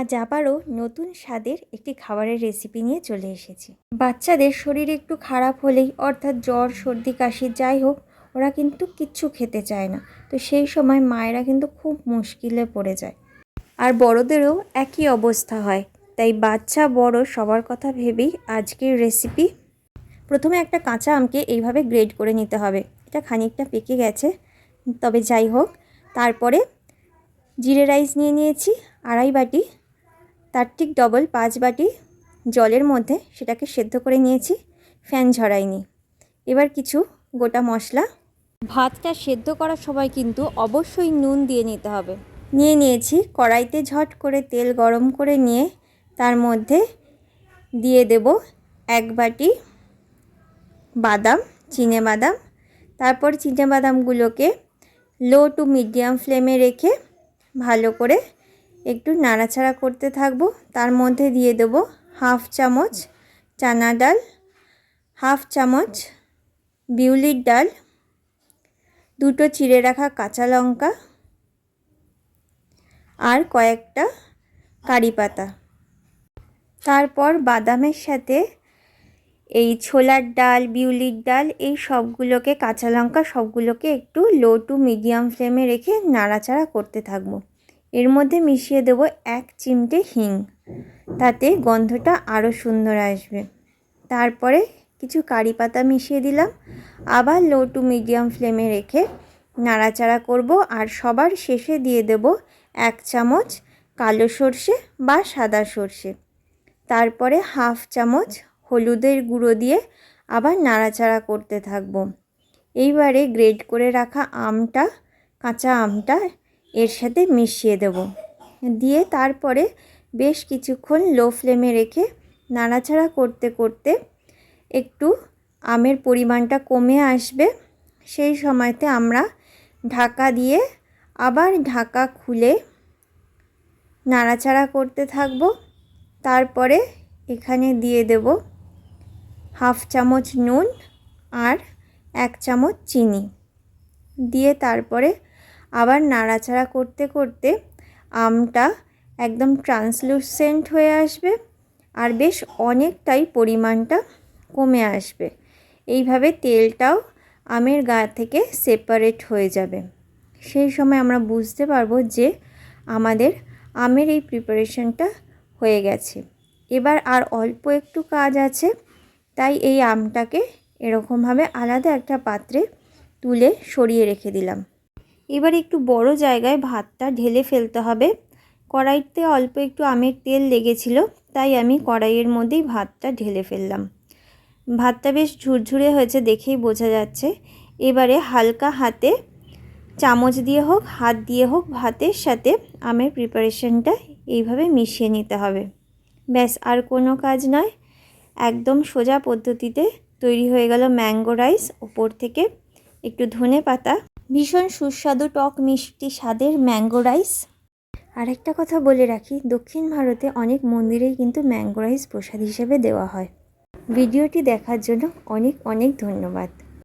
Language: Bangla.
আজ আবারও নতুন স্বাদের একটি খাবারের রেসিপি নিয়ে চলে এসেছি। বাচ্চাদের শরীর একটু খারাপ হলেই, অর্থাৎ জ্বর সর্দি কাশি যাই হোক, ওরা কিন্তু কিচ্ছু খেতে চায় না। তো সেই সময় মায়েরা কিন্তু খুব মুশকিলে পড়ে যায়, আর বড়দেরও একই অবস্থা হয়। তাই বাচ্চা বড় সবার কথা ভেবেই আজকের রেসিপি। প্রথমে একটা কাঁচা আমকে এইভাবে গ্রেড করে নিতে হবে। এটা খানিকটা পেকে গেছে, তবে যাই হোক। তারপরে জিরে রাইস নিয়ে নিয়েছি 2.5 বাটি, তার ঠিক ডবল 5 বাটি জলের মধ্যে সেটাকে সেদ্ধ করে নিয়েছি, ফ্যান ঝরাইনি। এবার কিছু গোটা মশলা। ভাতটা সেদ্ধ করার সময় কিন্তু অবশ্যই নুন দিয়ে নিতে হবে। নিয়ে নিয়েছি কড়াইতে ঝট করে তেল গরম করে নিয়ে তার মধ্যে দিয়ে দেব 1 বাটি বাদাম, চিনে বাদাম। তারপর চিনে বাদামগুলোকে লো টু মিডিয়াম ফ্লেমে রেখে ভালো করে একটু নাড়াচাড়া করতে থাকবো। তার মধ্যে দিয়ে দেব 1/2 চামচ চানা ডাল, 1/2 চামচ বিউলির ডাল, 2টো চিড়ে রাখা কাঁচা লঙ্কা আর কয়েকটা কারি পাতা। তারপর বাদামের সাথে এই ছোলার ডাল, বিউলির ডাল, এই সবগুলোকে, কাঁচা লঙ্কা সবগুলোকে একটু লো টু মিডিয়াম ফ্লেমে রেখে নাড়াচাড়া করতে থাকবো। এর মধ্যে মিশিয়ে দেব 1 চিমটে হিং, তাতে গন্ধটা আরও সুন্দর আসবে। তারপরে কিছু কারি পাতা মিশিয়ে দিলাম। আবার লো টু মিডিয়াম ফ্লেমে রেখে নাড়াচাড়া করব। আর সবার শেষে দিয়ে দেব 1 চামচ কালো সর্ষে বা সাদা সর্ষে। তারপরে 1/2 চামচ হলুদের গুঁড়ো দিয়ে আবার নাড়াচাড়া করতে থাকবো। এইবারে গ্রেড করে রাখা আমটা, কাঁচা আমটা এর সাথে মিশিয়ে দেব। দিয়ে তারপরে বেশ কিছুক্ষণ লো ফ্লেমে রেখে নাড়াচাড়া করতে করতে একটু আমের পরিমাণটা কমে আসবে। সেই সময়তে আমরা ঢাকা দিয়ে আবার ঢাকা খুলে নাড়াচাড়া করতে থাকব। তারপরে এখানে দিয়ে দেব 1/2 চামচ নুন আর 1 চামচ চিনি দিয়ে তারপরে আবার নাড়াচাড়া করতে করতে আমটা একদম ট্রান্সলুসেন্ট হয়ে আসবে আর বেশ অনেকটাই পরিমাণটা কমে আসবে। এইভাবে তেলটাও আমের গা থেকে সেপারেট হয়ে যাবে। সেই সময় আমরা বুঝতে পারবো যে আমাদের আমের এই প্রিপারেশনটা হয়ে গেছে। এবার আর অল্প একটু কাজ আছে, তাই এই আমটাকে এরকমভাবে আলাদা একটা পাত্রে তুলে সরিয়ে রেখে দিলাম। এবার একটু বড় জায়গায় ভাতটা ঢেলে ফেলতে হবে। কড়াইতে অল্প একটু আমের তেল লেগেছিল, তাই আমি কড়াইয়ের মধ্যেই ভাতটা ঢেলে ফেললাম। ভাতটা বেশ ঝুরঝুরে হয়েছে, দেখেই বোঝা যাচ্ছে। এবারে হালকা হাতে, চামচ দিয়ে হোক হাত দিয়ে হোক, ভাতের সাথে আমের প্রিপারেশনটা এইভাবে মিশিয়ে নিতে হবে। ব্যাস, আর কোনো কাজ নয়। একদম সোজা পদ্ধতিতে তৈরি হয়ে গেল ম্যাঙ্গো রাইস। ওপর থেকে একটু ধনে পাতা, ভীষণ সুস্বাদু টক মিষ্টি স্বাদের ম্যাঙ্গো রাইস। আর একটা কথা বলে রাখি, দক্ষিণ ভারতে অনেক মন্দিরেই কিন্তু ম্যাঙ্গো রাইস প্রসাদ হিসেবে দেওয়া হয়। ভিডিওটি দেখার জন্য অনেক অনেক ধন্যবাদ।